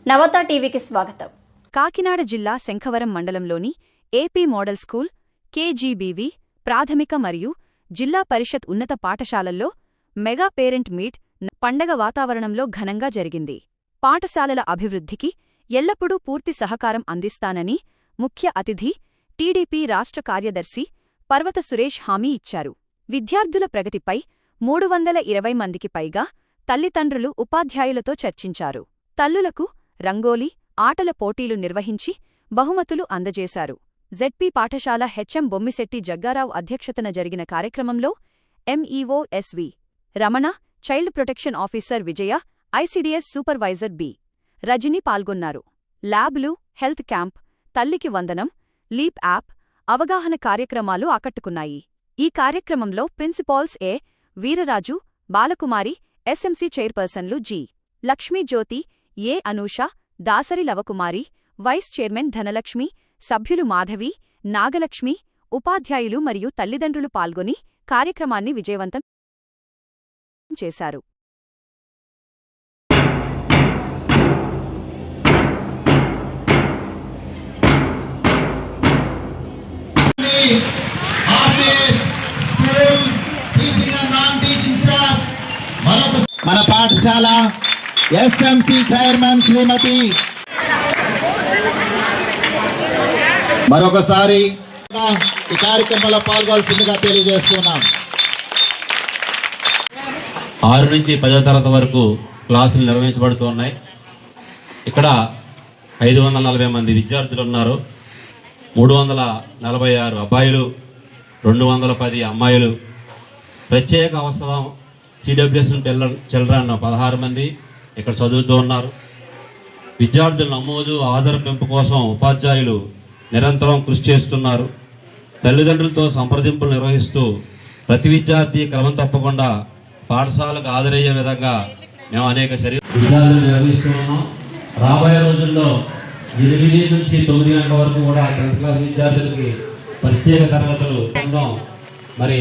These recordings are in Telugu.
నవత టీవీకి స్వాగతం. కాకినాడ జిల్లా శంఖవరం మండలంలోని ఏపీ మోడల్ స్కూల్, కేజీబీవీ ప్రాథమిక మరియు జిల్లా పరిషత్ ఉన్నత పాఠశాలల్లో మెగా పేరెంట్ మీట్ పండగ వాతావరణంలో ఘనంగా జరిగింది. పాఠశాలల అభివృద్ధికి ఎల్లప్పుడూ పూర్తి సహకారం అందిస్తానని ముఖ్య అతిథి టీడీపీ రాష్ట్ర కార్యదర్శి పర్వత సురేష్ హామీ ఇచ్చారు. విద్యార్థుల ప్రగతిపై 320 మందికి పైగా తల్లిదండ్రులు ఉపాధ్యాయులతో చర్చించారు. తల్లులకు రంగోలీ, ఆటల పోటీలు నిర్వహించి బహుమతులు అందజేశారు. జెడ్పీ పాఠశాల హెచ్ఎం బొమ్మిశెట్టి జగ్గారావు అధ్యక్షతన జరిగిన కార్యక్రమంలో MEO SV Ramana, child protection officer Vijaya, ICDS supervisor B Rajani పాల్గొన్నారు. ల్యాబ్లు, హెల్త్ క్యాంప్, తల్లికి వందనం, లీప్ యాప్, అవగాహన కార్యక్రమాలు ఆకట్టుకున్నాయి. ఈ కార్యక్రమంలో ప్రిన్సిపాల్స్ ఏ వీరరాజు, బాలకుమారి, ఎస్ఎంసీ చైర్పర్సన్లు జి లక్ష్మీజ్యోతి, ఏ అనూష, దాసరి లవకుమారి, వైస్ చైర్మన్ ధనలక్ష్మి, సభ్యులు మాధవి, నాగలక్ష్మి, ఉపాధ్యాయులు మరియు తల్లిదండ్రులు పాల్గొని కార్యక్రమాన్ని విజయవంతం చేశారు. మన పాఠశాల ఎస్ఎంసీ చైర్మన్ శ్రీమతి మరొకసారి ఈ కార్యక్రమంలో పాల్గొనాల్సిందిగా తెలియజేస్తున్నాం. 6 నుంచి 10వ తరగతి వరకు క్లాసులు నిర్వహించబడుతూ ఉన్నాయి. ఇక్కడ 540 మంది విద్యార్థులు ఉన్నారు. 346 అబ్బాయిలు, 210 అమ్మాయిలు. ప్రత్యేక అవసరం సిడబ్ల్యూఎస్ చిల్డ్రన్ 16 మంది ఇక్కడ చదువుతూ ఉన్నారు. విద్యార్థుల నమోదు, ఆధార పెంపు కోసం ఉపాధ్యాయులు నిరంతరం కృషి చేస్తున్నారు. తల్లిదండ్రులతో సంప్రదింపులు నిర్వహిస్తూ ప్రతి విద్యార్థి క్రమం తప్పకుండా పాఠశాలకు హాజరయ్యే విధంగా మేము అనేక విద్యార్థులు నిర్వహిస్తూ ఉన్నాం. రాబోయే రోజుల్లో 8 నుంచి 9 గంటల వరకు కూడా 10th క్లాస్ విద్యార్థులకి ప్రత్యేక తరగతులు పొందాం. మరి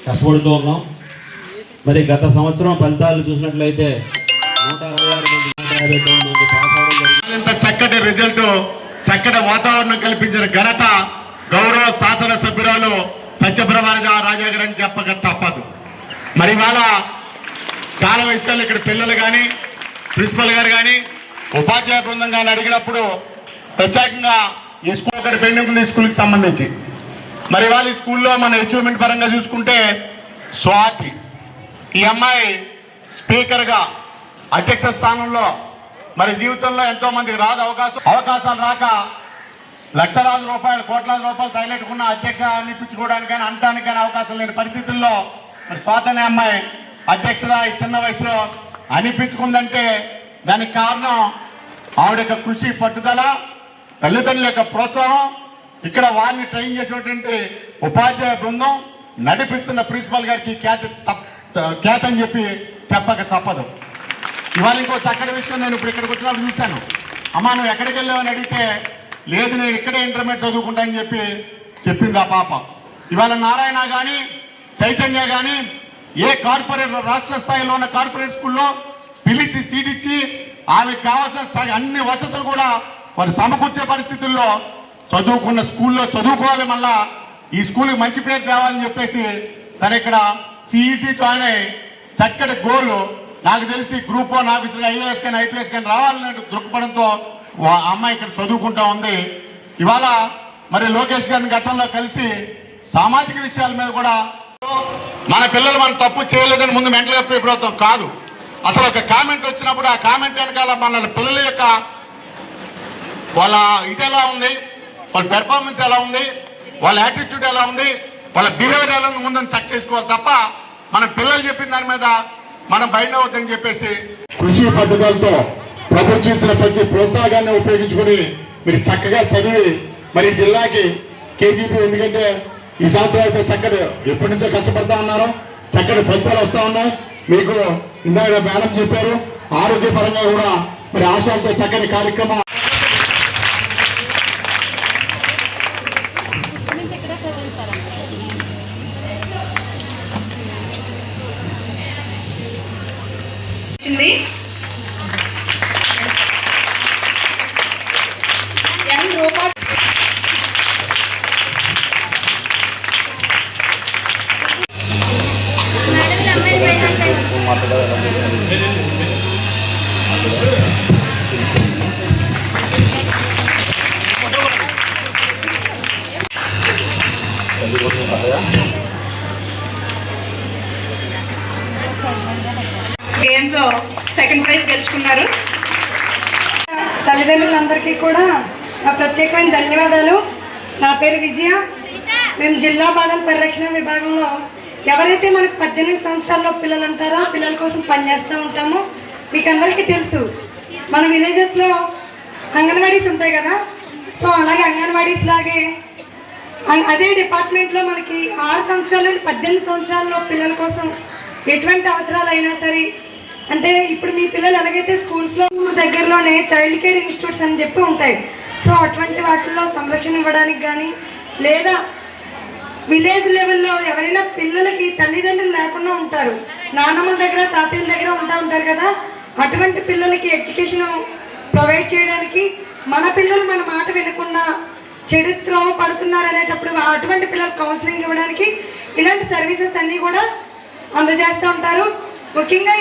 కష్టపడుతూ ఉన్నాం. మరి గత సంవత్సరం ఫలితాలు చూసినట్లయితే 166 మంది, 159 మంది పాస్ అవడం జరిగింది. ఇంత చక్కటి రిజల్ట్, చక్కటి వాతావరణం కల్పించిన ఘనత గౌరవ శాసన సభ్యురాలు సత్యప్రభారాజ రాజా గారని చెప్పక తప్పదు. మరి ఇవాళ చాలా విషయాలు ఇక్కడ పిల్లలు కానీ, ప్రిన్సిపల్ గారు కానీ, ఉపాధ్యాయ బృందం కానీ అడిగినప్పుడు ప్రత్యేకంగా ఈ స్కూల్ ఒకటి పెండింగ్ ఉంది, స్కూల్కి సంబంధించి. మరి ఇవాళ ఈ స్కూల్లో మన అచీవ్మెంట్ పరంగా చూసుకుంటే స్వాతి ఈ అమ్మాయి స్పీకర్గా అధ్యక్ష స్థానంలో మరి జీవితంలో ఎంతో మందికి రాదు అవకాశాలు రాక లక్షలాది రూపాయలు, కోట్లాది రూపాయలు తగిలెట్టుకున్న అధ్యక్ష అనిపించుకోవడానికి కానీ అనడానికి కానీ అవకాశం లేని పరిస్థితుల్లో మరి స్వాతి అమ్మాయి అధ్యక్షుగా ఈ చిన్న వయసులో అనిపించుకుందంటే దానికి కారణం ఆవిడ యొక్క కృషి, పట్టుదల, తల్లిదండ్రుల యొక్క ప్రోత్సాహం, ఇక్కడ వారిని ట్రైన్ చేసినటువంటి ఉపాధ్యాయ బృందం, నడిపిస్తున్న ప్రిన్సిపాల్ గారికి ఖ్యాతి అని చెప్పి చెప్పక తప్పదు. ఇవాళ ఇంకో చక్కటి విషయం నేను ఇప్పుడు ఇక్కడికి వచ్చినప్పుడు చూశాను. అమ్మా నువ్వు ఎక్కడికి వెళ్ళావని అడిగితే లేదు నేను ఇక్కడే ఇంటర్మీడియట్ చదువుకుంటా అని చెప్పి చెప్పింది ఆ పాప. ఇవాళ నారాయణ కానీ, చైతన్య కానీ ఏ కార్పొరేట్ రాష్ట్ర స్థాయిలో ఉన్న కార్పొరేట్ స్కూల్లో పిలిచి సీట్ ఇచ్చి ఆమెకు కావాల్సిన అన్ని వసతులు కూడా వారు సమకూర్చే పరిస్థితుల్లో చదువుకున్న స్కూల్లో చదువుకోవాలి, మళ్ళా ఈ స్కూల్కి మంచి పేరు తేవాలని చెప్పేసి తను ఇక్కడ సిఈసి జాయిన్ అయ్యి చక్కటి గోలు, నాకు తెలిసి గ్రూప్ 1 ఆఫీసర్గా ఐఏఎస్ కానీ ఐపీఎస్ కానీ రావాలనే దృక్పథంతో అమ్మాయి ఇక్కడ చదువుకుంటా ఉంది. ఇవాళ మరి లోకేష్ గారిని గతంలో కలిసి సామాజిక విషయాల మీద కూడా మన పిల్లలు మనం తప్పు చేయలేదని ముందు మెంటల్గా ప్రిపేర్ అవుతాం కాదు. అసలు ఒక కామెంట్ వచ్చినప్పుడు ఆ కామెంట్ వెనకాల మన పిల్లల యొక్క వాళ్ళ ఇది ఎలా ఉంది, వాళ్ళ పెర్ఫార్మెన్స్ ఎలా ఉంది, వాళ్ళ యాటిట్యూడ్ ఎలా ఉంది, వాళ్ళ బిహేవియర్ ఎలా ఉంది ముందని చెక్ చేసుకోవాలి తప్ప మన పిల్లలు చెప్పిన దాని మీద మనం బయట అవుతుందని చెప్పేసి కృషి పట్టుదలతో ప్రభుత్వం ఇచ్చిన ప్రతి ప్రోత్సాహాన్ని ఉపయోగించుకుని మీరు చక్కగా చదివి మరి జిల్లాకి కేజీపీ, ఎందుకంటే ఈ సంవత్సరం అయితే చక్కటి ఎప్పటి నుంచో కష్టపడతా ఉన్నారు, చక్కటి ఫలితాలు వస్తూ ఉన్నాయి. మీకు ఇందాక మేడం చెప్పారు, ఆరోగ్యపరంగా కూడా మరి ఆశలతో చక్కటి కార్యక్రమం. వచ్చింది గేమ్స్లో సెకండ్ ప్రైజ్ గెలుచుకున్నారు. తల్లిదండ్రులందరికీ కూడా నా ప్రత్యేకమైన ధన్యవాదాలు. నా పేరు విజయ. మేము జిల్లా బాలల పరిరక్షణ విభాగంలో ఎవరైతే మనకు 18 సంవత్సరాల్లో పిల్లలు ఉంటారో పిల్లల కోసం పనిచేస్తూ ఉంటామో. మీకు అందరికీ తెలుసు, మన విలేజెస్లో అంగన్వాడీస్ ఉంటాయి కదా. సో అలాగే అంగన్వాడీస్ లాగే అదే డిపార్ట్మెంట్లో మనకి 6 సంవత్సరాల నుండి 18 సంవత్సరాల్లో పిల్లల కోసం ఎటువంటి అవసరాలు అయినా సరే, అంటే ఇప్పుడు మీ పిల్లలు ఎలాగైతే స్కూల్స్లో ఊరు దగ్గరలోనే చైల్డ్ కేర్ ఇన్స్టిట్యూట్స్ అని చెప్పి ఉంటాయి. సో అటువంటి వాటిల్లో సంరక్షణ ఇవ్వడానికి కానీ, లేదా విలేజ్ లెవెల్లో ఎవరైనా పిల్లలకి తల్లిదండ్రులు లేకుండా ఉంటారు, నాన్నమ్మల దగ్గర తాతయ్యల దగ్గర ఉంటారు కదా, అటువంటి పిల్లలకి ఎడ్యుకేషన్ ప్రొవైడ్ చేయడానికి, మన పిల్లలు మన మాట వినకుండా చెడు త్రోవ పడుతున్నారు అనేటప్పుడు అటువంటి పిల్లలకు కౌన్సిలింగ్ ఇవ్వడానికి ఇలాంటి సర్వీసెస్ అన్నీ కూడా అందజేస్తూ ఉంటారు. ముఖ్యంగా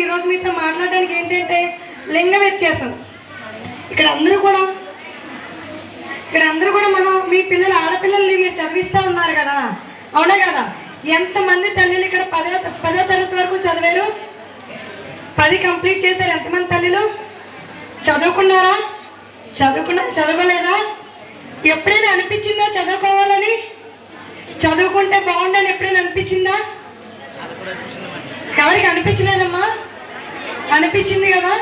ఈరోజు మీతో మాట్లాడడానికి ఏంటంటే లింగ వ్యత్యాసం. ఇక్కడ అందరూ కూడా మనం మీ పిల్లలు ఆడపిల్లల్ని మీరు చదివిస్తూ ఉన్నారు కదా, అవునా కదా? ఎంతమంది తల్లిలు ఇక్కడ 10వ తరగతి వరకు చదివారు? 10 కంప్లీట్ చేశారు. ఎంతమంది తల్లిలు చదువుకున్నారా? చదవలేదా? ఎప్పుడైనా అనిపించిందా చదువుకోవాలని? చదువుకుంటే బాగుండని ఎప్పుడైనా అనిపించిందా? ఎవరికి అనిపించలేదమ్మా? అనిపించింది కదా.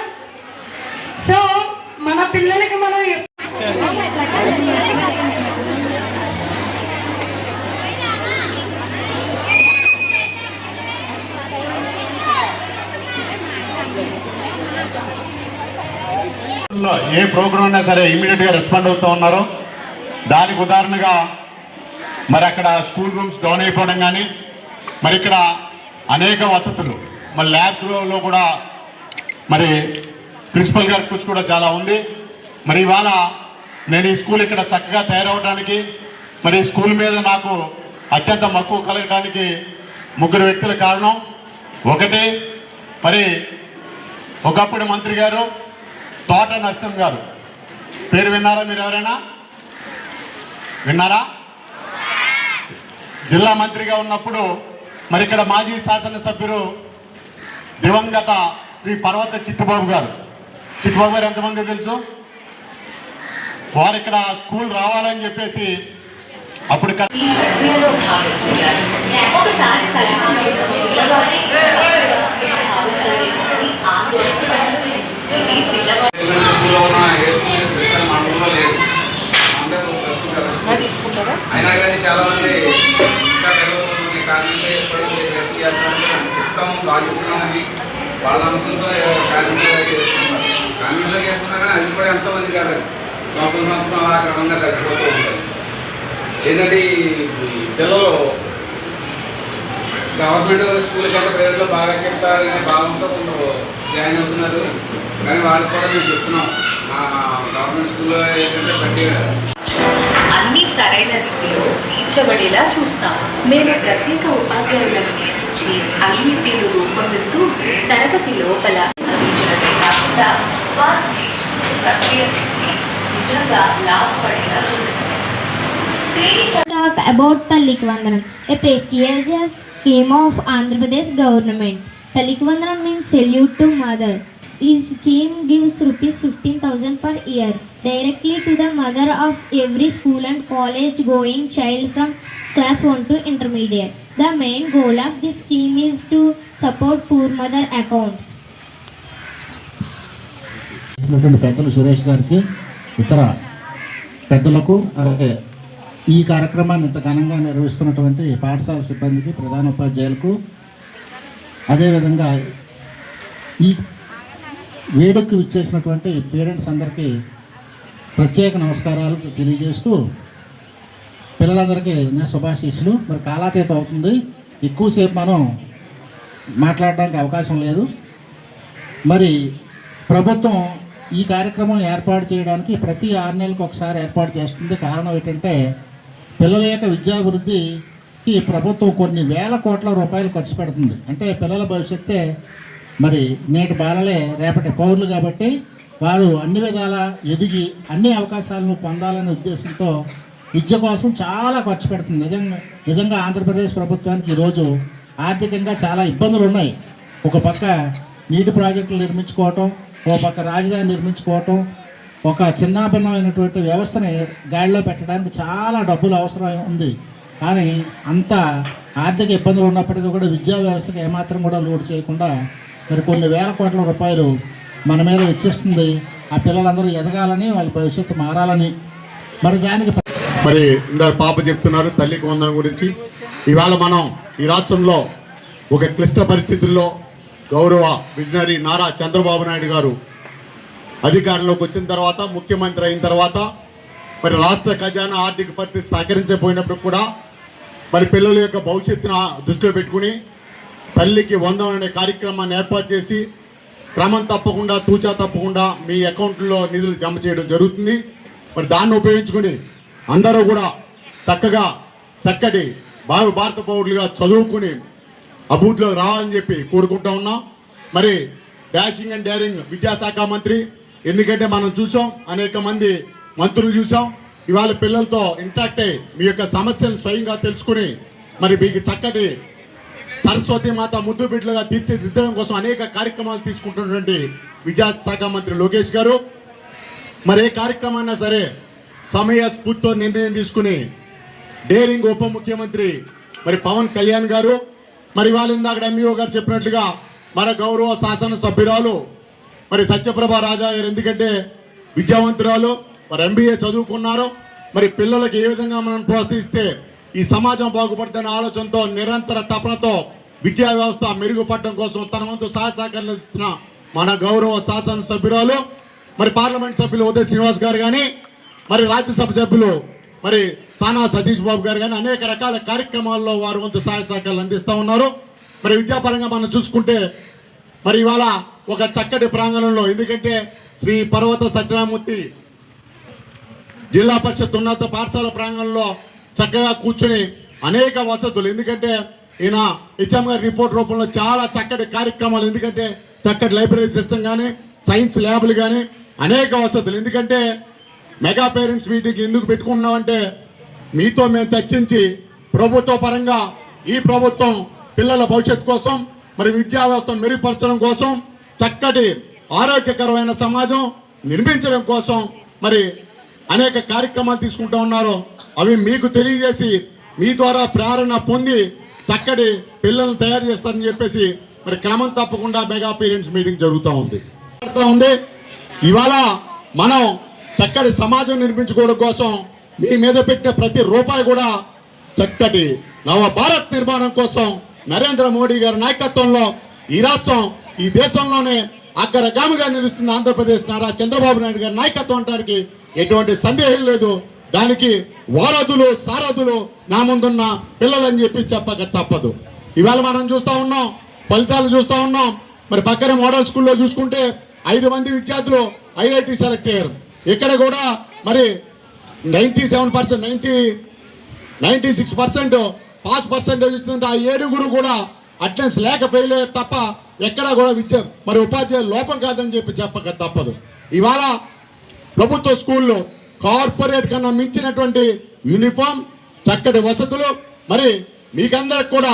సో మన పిల్లలకి మనం ఏ ప్రోగ్రామ్ అయినా సరే ఇమీడియట్గా రెస్పాండ్ అవుతూ ఉన్నారు. దానికి ఉదాహరణగా మరి అక్కడ స్కూల్ రూమ్స్ డౌన్ అయిపోవడం కానీ, మరి ఇక్కడ అనేక వసతులు, మరి ల్యాబ్స్లో కూడా మరి ప్రిన్సిపల్ గారి కృషి కూడా చాలా ఉంది. మరి ఇవాళ నేను ఈ స్కూల్ ఇక్కడ చక్కగా తయారవడానికి, మరి స్కూల్ మీద నాకు అత్యంత మక్కువ కలగడానికి 3 వ్యక్తుల కారణం. ఒకటి, మరి ఒకప్పుడు మంత్రి గారు తోట నరసింహ గారు, పేరు విన్నారా మీరు? ఎవరైనా విన్నారా? జిల్లా మంత్రిగా ఉన్నప్పుడు మరి ఇక్కడ మాజీ శాసనసభ్యులు దివంగత శ్రీ పర్వత చిట్టుబాబు గారు ఎంతమంది తెలుసు? వారు ఇక్కడ స్కూల్ రావాలని చెప్పేసి అప్పుడు అయినా కానీ చాలా మంది ఇంకా తెలియదు కారణంగా చెప్తాము బాగుంటున్నామని వాళ్ళ అనుకుంటూ కారణంగా చేస్తున్నారు. కారణంగా చేస్తున్నా కానీ అది కూడా ఎంతోమంది కాదు, సంవత్సరం అలా క్రమంగా తగ్గిపోతూ ఉంటాయి. ఏంటంటే పిల్లలు గవర్నమెంట్ స్కూల్ కంటే ప్రైవేట్లో బాగా చెప్తారనే భావంతో కొంచెం జాయిన్ అవుతున్నారు. కానీ వాళ్ళకి కూడా మేము చెప్తున్నాం, మా గవర్నమెంట్ స్కూల్లో ఏంటంటే ప్రతి అన్ని సరైన రీతిలో తీర్చబడేలా చూస్తాం. మేము ప్రత్యేక ఉపాధ్యాయులను నియమించి ఐఈపీలు రూపొందిస్తూ తరగతి లోపల అందించడమే కాకుండా వారు నేర్చుకునే ప్రక్రియకి నిజంగా లాభపడేలా చూడండి. Talk about Talik Vandanam, a prestigious scheme of Andhra Pradesh government. Talik Vandanam means salute to mother. This scheme gives rupees 15,000 per year directly to the mother of every school and college going child from class 1 to intermediate. The main goal of this scheme is to support poor mother accounts. పెద్దలు సురేష్ గారికి, ఇతర పెద్దలకు, అలాగే ఈ కార్యక్రమాన్ని ఇంత ఘనంగా నిర్వహిస్తున్నటువంటి పాఠశాల సిబ్బందికి, ప్రధాన ఉపాధ్యాయులకు, అదేవిధంగా ఈ వేడుకకు ఇచ్చేసినటువంటి పేరెంట్స్ అందరికీ ప్రత్యేక నమస్కారాలు తెలియజేస్తూ, పిల్లలందరికీ నా శుభాశీస్సులు. మరి కాలాతీతం అవుతుంది, ఎక్కువసేపు మనం మాట్లాడడానికి అవకాశం లేదు. మరి ప్రభుత్వం ఈ కార్యక్రమం ఏర్పాటు చేయడానికి ప్రతి 6 నెలలకు ఒకసారి ఏర్పాటు చేస్తుంది. కారణం ఏంటంటే పిల్లల యొక్క విద్యాభివృద్ధికి ప్రభుత్వం కొన్ని వేల కోట్ల రూపాయలు ఖర్చు పెడుతుంది. అంటే పిల్లల భవిష్యత్తే మరి నేటి బాలలే రేపటి పౌరులు కాబట్టి వారు అన్ని విధాలా ఎదిగి అన్ని అవకాశాలను పొందాలనే ఉద్దేశంతో విద్య కోసం చాలా ఖర్చు పెడుతుంది. నిజంగా ఆంధ్రప్రదేశ్ ప్రభుత్వానికి ఈరోజు ఆర్థికంగా చాలా ఇబ్బందులు ఉన్నాయి. ఒక పక్క నీటి ప్రాజెక్టులు నిర్మించుకోవటం, ఓ పక్క రాజధాని నిర్మించుకోవటం, ఒక చిన్నాభిన్నమైనటువంటి వ్యవస్థని గాడిలో పెట్టడానికి చాలా డబ్బులు అవసరం ఉంది. కానీ అంత ఆర్థిక ఇబ్బందులు ఉన్నప్పటికీ కూడా విద్యా వ్యవస్థకి ఏమాత్రం కూడా లోటు చేయకుండా మరి కొన్ని వేల కోట్ల రూపాయలు మన మీద వెచ్చిస్తుంది. ఆ పిల్లలందరూ ఎదగాలని, వాళ్ళ భవిష్యత్తు మారాలని. మరి దానికి మరి ఇందరు పాప చెప్తున్నారు తల్లికి వందనం గురించి. ఇవాళ మనం ఈ రాష్ట్రంలో ఒక క్లిష్ట పరిస్థితుల్లో గౌరవ విజనరీ నారా చంద్రబాబు నాయుడు గారు అధికారంలోకి వచ్చిన తర్వాత, ముఖ్యమంత్రి అయిన తర్వాత మరి రాష్ట్ర ఖజానా ఆర్థిక పరిస్థితి సహకరించకపోయినప్పుడు కూడా మరి పిల్లల యొక్క భవిష్యత్తును దృష్టిలో పెట్టుకుని తల్లికి వందనం అనే కార్యక్రమాన్ని ఏర్పాటు చేసి క్రమం తప్పకుండా, తూచా తప్పకుండా మీ అకౌంట్లో నిధులు జమ చేయడం జరుగుతుంది. మరి దాన్ని ఉపయోగించుకుని అందరూ కూడా చక్కటి భారత పౌరులుగా చదువుకుని అభివృద్ధిలోకి రావాలని చెప్పి కోరుకుంటా ఉన్నాం. మరి డాషింగ్ అండ్ డేరింగ్ విద్యాశాఖ మంత్రి, ఎందుకంటే మనం చూసాం అనేక మంది మంత్రులు చూసాం. ఇవాళ పిల్లలతో ఇంటరాక్ట్ అయ్యి మీ యొక్క సమస్యలను స్వయంగా తెలుసుకుని మరి మీకు చక్కటి సరస్వతి మాత ముద్దు బిడ్డలుగా తీర్చిదిద్దడం కోసం అనేక కార్యక్రమాలు తీసుకుంటున్నటువంటి విద్యాశాఖ మంత్రి లోకేష్ గారు, మరి ఏ కార్యక్రమాన్నా సరే సమయ స్ఫూర్తితో నిర్ణయం తీసుకుని డేరింగ్ ఉప ముఖ్యమంత్రి మరి పవన్ కళ్యాణ్ గారు, మరి వాళ్ళు ఇందాక ఎంఈఓ గారు చెప్పినట్లుగా మన గౌరవ శాసనసభ్యురాలు మరి సత్యప్రభ రాజా గారు, ఎందుకంటే విద్యావంతురాలు, మరి ఎంబీఏ చదువుకున్నారు. మరి పిల్లలకి ఏ విధంగా మనం ప్రోత్సహిస్తే ఈ సమాజం బాగుపడుతున్న ఆలోచనతో, నిరంతర తపనతో విద్యా వ్యవస్థ మెరుగుపడడం కోసం తన వంతు సహకారాలు ఇస్తున్న మన గౌరవ శాసనసభ్యురాలు, మరి పార్లమెంట్ సభ్యులు ఉదయ్ శ్రీనివాస్ గారు కానీ, మరి రాజ్యసభ సభ్యులు మరి సానా సతీష్ బాబు గారు కానీ అనేక రకాల కార్యక్రమాల్లో వారు వంతు సహకారాలు అందిస్తూ ఉన్నారు. మరి విద్యాపరంగా మనం చూసుకుంటే మరి ఇవాళ ఒక చక్కటి ప్రాంగణంలో, ఎందుకంటే శ్రీ పర్వత సత్యనారాయణమూర్తి జిల్లా పరిషత్ ఉన్నత పాఠశాల ప్రాంగణంలో చక్కగా కూర్చుని అనేక వసతులు, ఎందుకంటే ఈయన హెచ్ఎం గారి రిపోర్ట్ రూపంలో చాలా చక్కటి కార్యక్రమాలు, ఎందుకంటే చక్కటి లైబ్రరీ సిస్టమ్ కానీ, సైన్స్ ల్యాబ్లు కానీ అనేక వసతులు. ఎందుకంటే మెగా పేరెంట్స్ మీటింగ్ ఎందుకు పెట్టుకుంటున్నామంటే మీతో మేము చర్చించి ప్రభుత్వ పరంగా ఈ ప్రభుత్వం పిల్లల భవిష్యత్తు కోసం, మరి విద్యా వ్యవస్థను మెరుగుపరచడం కోసం, చక్కటి ఆరోగ్యకరమైన సమాజం నిర్మించడం కోసం మరి అనేక కార్యక్రమాలు తీసుకుంటూ ఉన్నారు. అవి మీకు తెలియజేసి మీ ద్వారా ప్రేరణ పొంది చక్కటి పిల్లలను తయారు చేస్తారని చెప్పేసి మరి క్రమం తప్పకుండా మెగా పేరెంట్స్ మీటింగ్ జరుగుతూ ఉంది. ఇవాళ మనం చక్కటి సమాజం నిర్మించుకోవడం కోసం మీ మీద పెట్టిన ప్రతి రూపాయి కూడా చక్కటి నవ భారత్ నిర్మాణం కోసం నరేంద్ర మోడీ గారి నాయకత్వంలో ఈ రాష్ట్రం ఈ దేశంలోనే అగ్రగామిగా నిలుస్తున్న ఆంధ్రప్రదేశ్ నారా చంద్రబాబు నాయుడు గారి నాయకత్వం అంటానికి ఎటువంటి సందేహం లేదు. దానికి వారధులు సారథులు నా ముందున్న పిల్లలని చెప్పి చెప్పక తప్పదు. ఇవాళ మనం చూస్తూ ఉన్నాం, ఫలితాలు చూస్తూ ఉన్నాం. మరి పక్కనే మోడల్ స్కూల్లో చూసుకుంటే 5 మంది విద్యార్థులు ఐఐటి సెలెక్ట్ అయ్యారు. ఇక్కడ కూడా మరి 96% పాస్ పర్సెంటేజ్ ఇస్తుంది. ఆ 7 కూడా అటెండెన్స్ లేక ఫెయిల్ అయ్యారు తప్ప ఎక్కడా కూడా విద్య మరి ఉపాధ్యాయుల లోపం కాదని చెప్పి చెప్పక తప్పదు. ఇవాళ ప్రభుత్వ స్కూల్లో కార్పొరేట్ కన్నా మించినటువంటి యూనిఫామ్, చక్కటి వసతులు. మరి మీకందరికి కూడా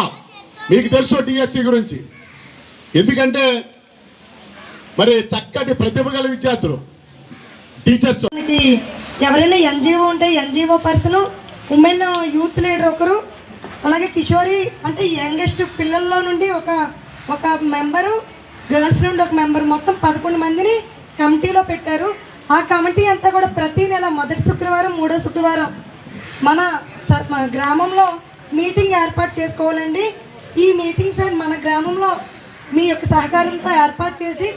మీకు తెలుసు డిఎస్సి గురించి, ఎందుకంటే మరి చక్కటి ప్రతిభ గల విద్యార్థులు, టీచర్స్. ఎవరైనా ఎన్జిఓ ఉంటే NGO person, women youth leader ఒకరు, అలాగే కిషోరి అంటే యంగెస్ట్ పిల్లల్లో నుండి ఒక మెంబరు, గర్ల్స్ నుండి ఒక మెంబరు, మొత్తం 11 మందిని కమిటీలో పెట్టారు. ఆ కమిటీ అంతా కూడా ప్రతి నెల మొదటి శుక్రవారం, మూడో శుక్రవారం మన గ్రామంలో మీటింగ్ ఏర్పాటు చేసుకోవాలండి. ఈ మీటింగ్ సార్ మన గ్రామంలో మీ యొక్క సహకారంతో ఏర్పాటు చేసి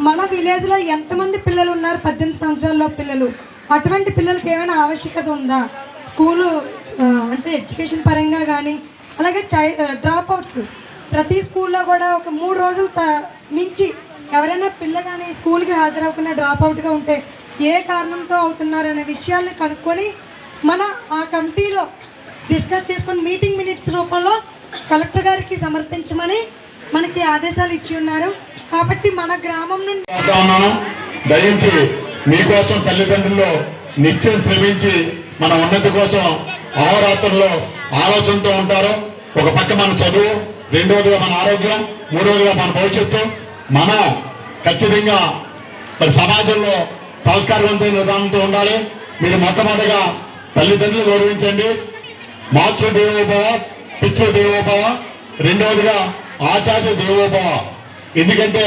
మన విలేజ్లో ఎంతమంది పిల్లలు ఉన్నారు 18 సంవత్సరాల పిల్లలు, అటువంటి పిల్లలకి ఏమైనా ఆవశ్యకత ఉందా, స్కూలు అంటే ఎడ్యుకేషన్ పరంగా కానీ, అలాగే డ్రాప్ అవుట్స్ ప్రతి స్కూల్లో కూడా ఒక 3 రోజులు మించి ఎవరైనా పిల్ల కానీ స్కూల్కి హాజరవ్వకుండా డ్రాప్ అవుట్గా ఉంటే ఏ కారణంతో అవుతున్నారనే విషయాల్ని కనుక్కొని మన ఆ కమిటీలో డిస్కస్ చేసుకొని మీటింగ్ మినిట్స్ రూపంలో కలెక్టర్ గారికి సమర్పించమని మనకి ఆదేశాలు ఇచ్చి ఉన్నారు. కాబట్టి మన గ్రామం నుండి దయించి మీకోసం తల్లిదండ్రులు నిత్యం శ్రమించి మన ఉన్నతి కోసం అహోరాత్రుల్లో ఆలోచనతో ఉంటారు. ఒక పక్క మన చదువు, రెండోదిగా మన ఆరోగ్యం, మూడోదిగా మన భవిష్యత్తు. మనం ఖచ్చితంగా మరి సమాజంలో సంస్కారవంతమైన విధానంతో ఉండాలి. మీరు మొట్టమొదటిగా తల్లిదండ్రులు గౌరవించండి, మాతృదేవోభవ పితృదేవోభవ, రెండవదిగా ఆచార్య దేవోభవ. ఎందుకంటే